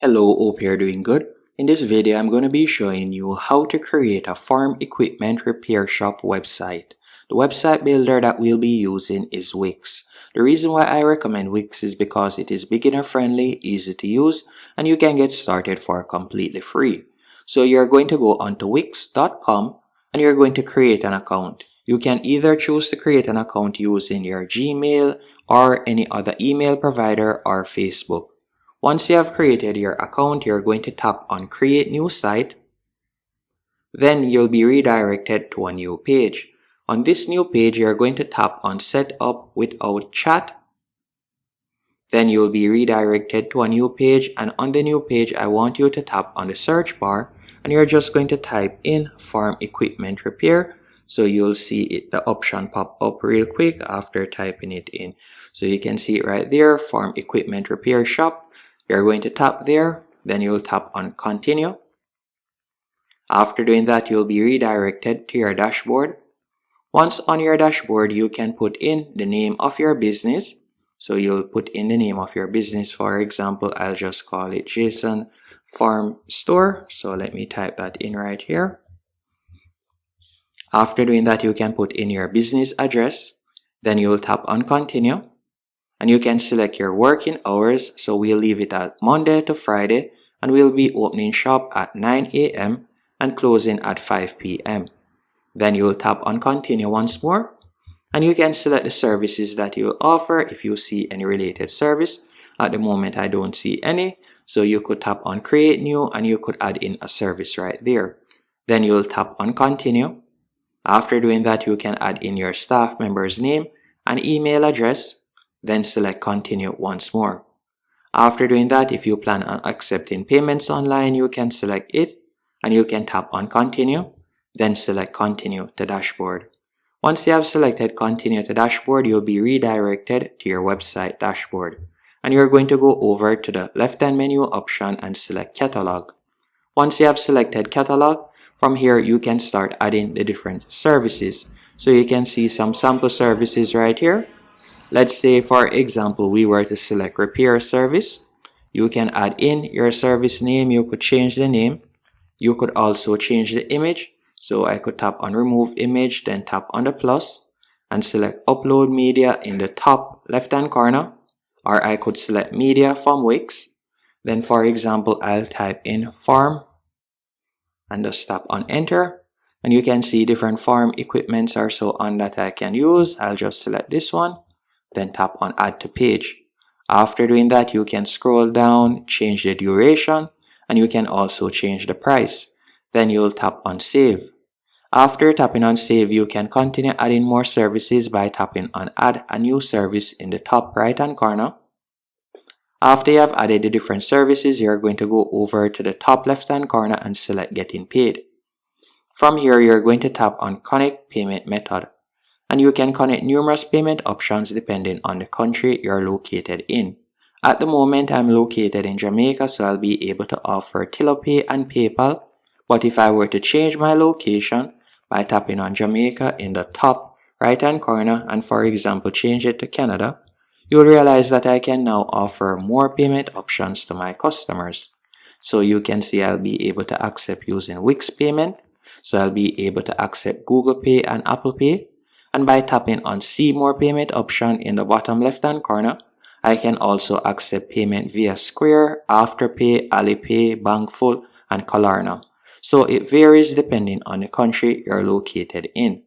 Hello, hope you're doing good. In this video, I'm going to be showing you how to create a farm equipment repair shop website. The website builder that we'll be using is Wix. The reason why I recommend Wix is because it is beginner friendly, easy to use, and you can get started for completely free. So you're going to go onto wix.com and you're going to create an account. You can either choose to create an account using your Gmail or any other email provider or Facebook. Once you have created your account, you're going to tap on Create New Site. Then you'll be redirected to a new page. On this new page, you're going to tap on Set Up Without Chat. Then you'll be redirected to a new page, and on the new page, I want you to tap on the search bar and you're just going to type in Farm Equipment Repair. So you'll see the option pop up real quick after typing it in. So you can see it right there, Farm Equipment Repair Shop. You're going to tap there, then you'll tap on Continue. After doing that, you'll be redirected to your dashboard. Once on your dashboard, you can put in the name of your business. So you'll put in the name of your business. For example, I'll just call it Jason Farm Store. So let me type that in right here. After doing that, you can put in your business address. Then you'll tap on Continue. And you can select your working hours, so we'll leave it at Monday to Friday, and we'll be opening shop at 9 a.m. and closing at 5 p.m. Then you'll tap on Continue once more, and you can select the services that you'll offer if you see any related service. At the moment, I don't see any, so you could tap on Create New, and you could add in a service right there. Then you'll tap on Continue. After doing that, you can add in your staff member's name and email address. Then select Continue once more. After doing that, if you plan on accepting payments online, you can select it and you can tap on Continue, then select Continue to Dashboard. Once you have selected Continue to Dashboard, you'll be redirected to your website dashboard. And you're going to go over to the left-hand menu option and select Catalog. Once you have selected Catalog, from here you can start adding the different services. So you can see some sample services right here. Let's say, for example, we were to select repair service. You can add in your service name. You could change the name. You could also change the image. So I could tap on remove image, then tap on the plus and select upload media in the top left-hand corner. Or I could select media from Wix. Then, for example, I'll type in farm and just tap on enter. And you can see different farm equipments or so on that I can use. I'll just select this one. Then tap on Add to Page. After doing that, you can scroll down, change the duration, and you can also change the price. Then you'll tap on Save. After tapping on Save, you can continue adding more services by tapping on Add a New Service in the top right-hand corner. After you have added the different services, you're going to go over to the top left-hand corner and select Getting Paid. From here, you're going to tap on Connect Payment Method. And you can connect numerous payment options depending on the country you're located in. At the moment, I'm located in Jamaica, so I'll be able to offer TilloPay and PayPal. But if I were to change my location by tapping on Jamaica in the top right-hand corner and, for example, change it to Canada, you'll realize that I can now offer more payment options to my customers. So you can see I'll be able to accept using Wix payment. So I'll be able to accept Google Pay and Apple Pay. And by tapping on See More Payment option in the bottom left-hand corner, I can also accept payment via Square, Afterpay, Alipay, Bankful, and Klarna. So it varies depending on the country you're located in.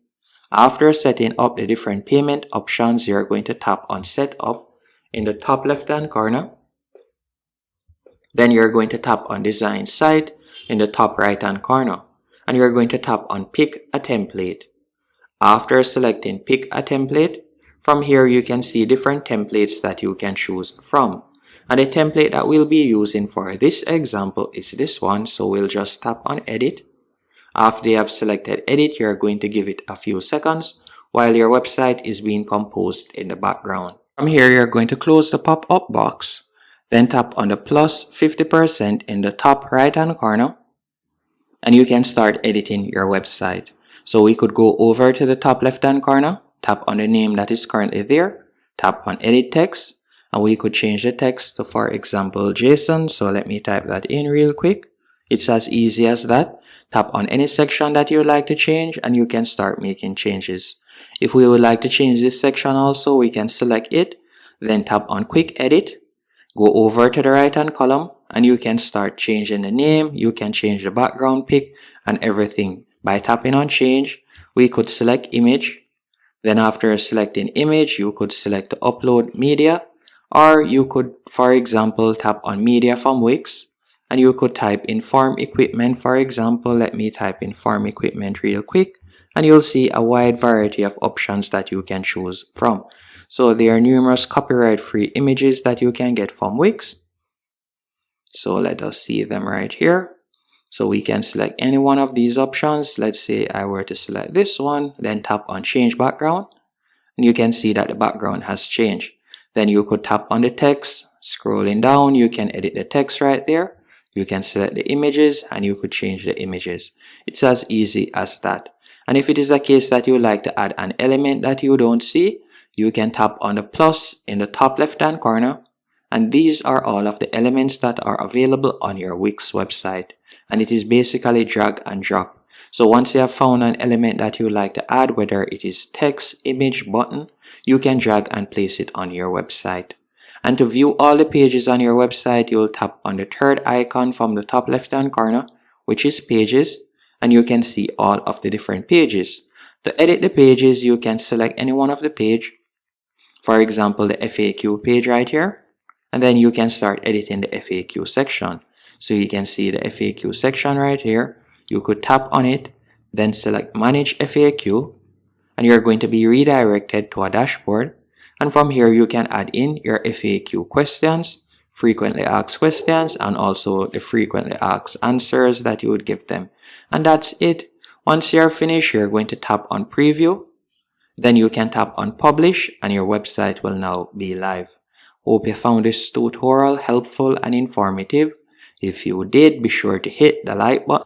After setting up the different payment options, you're going to tap on Set Up in the top left-hand corner. Then you're going to tap on Design Site in the top right-hand corner. And you're going to tap on Pick a Template. After selecting Pick a Template, from here you can see different templates that you can choose from. And the template that we'll be using for this example is this one, so we'll just tap on Edit. After you have selected Edit, you're going to give it a few seconds while your website is being composed in the background. From here, you're going to close the pop-up box, then tap on the plus 50% in the top right-hand corner, and you can start editing your website. So we could go over to the top left-hand corner, tap on the name that is currently there, tap on Edit Text, And we could change the text to, for example, JSON. So let me type that in real quick. It's as easy as that. Tap on any section that you would like to change and you can start making changes. If we would like to change this section also, we can select it, then tap on quick edit, go over to the right hand column, and you can start changing the name. You can change the background pic and everything. By tapping on change, we could select image. Then after selecting image, you could select to upload media, or you could, for example, tap on media from Wix. And you could type in farm equipment, for example. Let me type in farm equipment real quick, and you'll see a wide variety of options that you can choose from. So there are numerous copyright-free images that you can get from Wix. So let us see them right here. So we can select any one of these options. Let's say I were to select this one, then tap on change background, and you can see that the background has changed. Then you could tap on the text, scrolling down, you can edit the text right there. You can select the images and you could change the images. It's as easy as that. And if it is a case that you would like to add an element that you don't see, you can tap on the plus in the top left hand corner. And these are all of the elements that are available on your Wix website. And it is basically drag and drop. So once you have found an element that you would like to add, whether it is text, image, button, you can drag and place it on your website. And to view all the pages on your website, you will tap on the third icon from the top left hand corner, which is pages, and you can see all of the different pages. To edit the pages, you can select any one of the page. For example, the FAQ page right here, and then you can start editing the FAQ section. So you can see the FAQ section right here. You could tap on it, then select manage FAQ, and you're going to be redirected to a dashboard. And from here, you can add in your FAQ questions, frequently asked questions, and also the frequently asked answers that you would give them. And that's it. Once you're finished, you're going to tap on preview. Then you can tap on publish and your website will now be live. Hope you found this tutorial helpful and informative. If you did, be sure to hit the like button